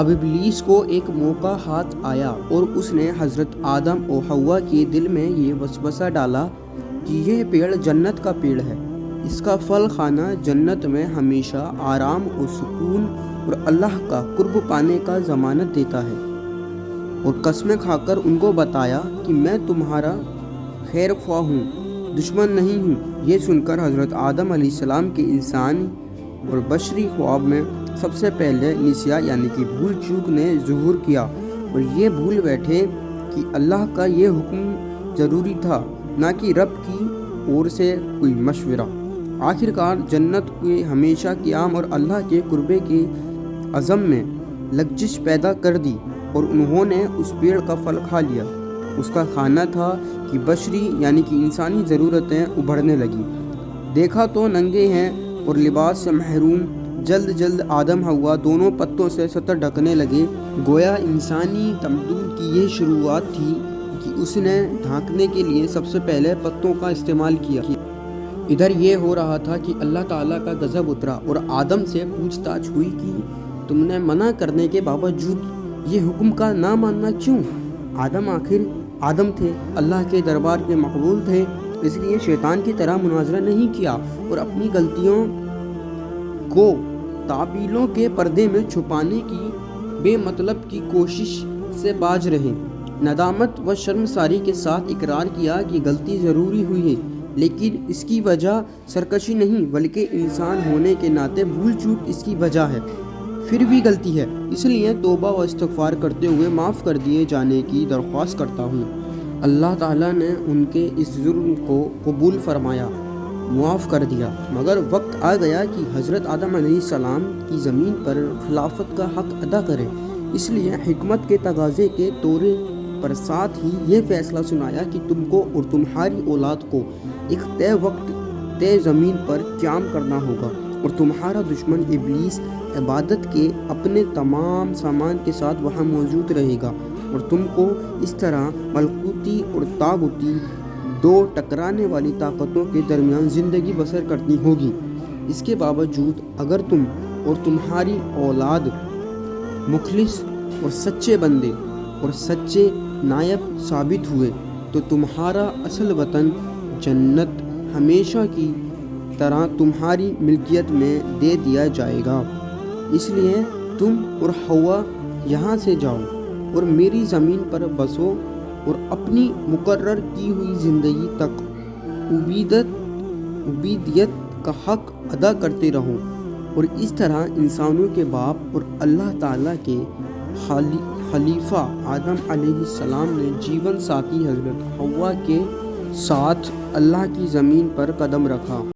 اب ابلیس کو ایک موقع ہاتھ آیا اور اس نے حضرت آدم و حوا کے دل میں یہ وسوسہ ڈالا کہ یہ پیڑ جنت کا پیڑ ہے، اس کا پھل کھانا جنت میں ہمیشہ آرام و سکون اور اللہ کا قرب پانے کا ضمانت دیتا ہے، اور قسمیں کھا کر ان کو بتایا کہ میں تمہارا خیر خواہ ہوں، دشمن نہیں ہوں۔ یہ سن کر حضرت آدم علیہ السلام کے انسانی اور بشری خواب میں سب سے پہلے نسیان یعنی کہ بھول چوک نے ظہور کیا، اور یہ بھول بیٹھے کہ اللہ کا یہ حکم ضروری تھا، نہ کہ رب کی اور سے کوئی مشورہ۔ آخرکار جنت کے ہمیشہ قیام اور اللہ کے قربے کے عزم میں لغزش پیدا کر دی، اور انہوں نے اس پیڑ کا پھل کھا لیا۔ اس کا کھانا تھا کہ بشری یعنی کہ انسانی ضرورتیں ابھرنے لگیں۔ دیکھا تو ننگے ہیں اور لباس سے محروم، جلد جلد آدم حوا دونوں پتوں سے سطر ڈھکنے لگے، گویا انسانی تمدن کی یہ شروعات تھی کہ اس نے ڈھانکنے کے لیے سب سے پہلے پتوں کا استعمال کیا۔ ادھر یہ ہو رہا تھا کہ اللہ تعالیٰ کا غضب اترا اور آدم سے پوچھ تاچھ ہوئی کہ تم نے منع کرنے کے باوجود یہ حکم کا نہ ماننا کیوں؟ آدم آخر آدم تھے، اللہ کے دربار کے مقبول تھے، اس لیے شیطان کی طرح مناظرہ نہیں کیا اور اپنی غلطیوں کو تعویلوں کے پردے میں چھپانے کی بے مطلب کی کوشش سے باز رہے۔ ندامت و شرمساری کے ساتھ اقرار کیا کہ غلطی ضروری ہوئی ہے، لیکن اس کی وجہ سرکشی نہیں بلکہ انسان ہونے کے ناطے بھول چوک اس کی وجہ ہے۔ پھر بھی غلطی ہے، اس لیے توبہ و استغفار کرتے ہوئے معاف کر دیے جانے کی درخواست کرتا ہوں۔ اللہ تعالیٰ نے ان کے اس جرم کو قبول فرمایا، معاف کر دیا، مگر وقت آ گیا کہ حضرت آدم علیہ السلام کی زمین پر خلافت کا حق ادا کریں۔ اس لیے حکمت کے تقاضے کے طور پر ساتھ ہی یہ فیصلہ سنایا کہ تم کو اور تمہاری اولاد کو ایک طے وقت طے زمین پر قیام کرنا ہوگا، اور تمہارا دشمن ابلیس عبادت کے اپنے تمام سامان کے ساتھ وہاں موجود رہے گا، اور تم کو اس طرح ملکوتی اور طاغوتی دو ٹکرانے والی طاقتوں کے درمیان زندگی بسر کرنی ہوگی۔ اس کے باوجود اگر تم اور تمہاری اولاد مخلص اور سچے بندے اور سچے نائب ثابت ہوئے تو تمہارا اصل وطن جنت ہمیشہ کی طرح تمہاری ملکیت میں دے دیا جائے گا۔ اس لیے تم اور حوا یہاں سے جاؤ اور میری زمین پر بسو اور اپنی مقرر کی ہوئی زندگی تک عبودیت کا حق ادا کرتے رہو، اور اس طرح انسانوں کے باپ اور اللہ تعالیٰ کے خلیفہ آدم علیہ السلام نے جیون ساتھی حضرت حوا کے ساتھ اللہ کی زمین پر قدم رکھا۔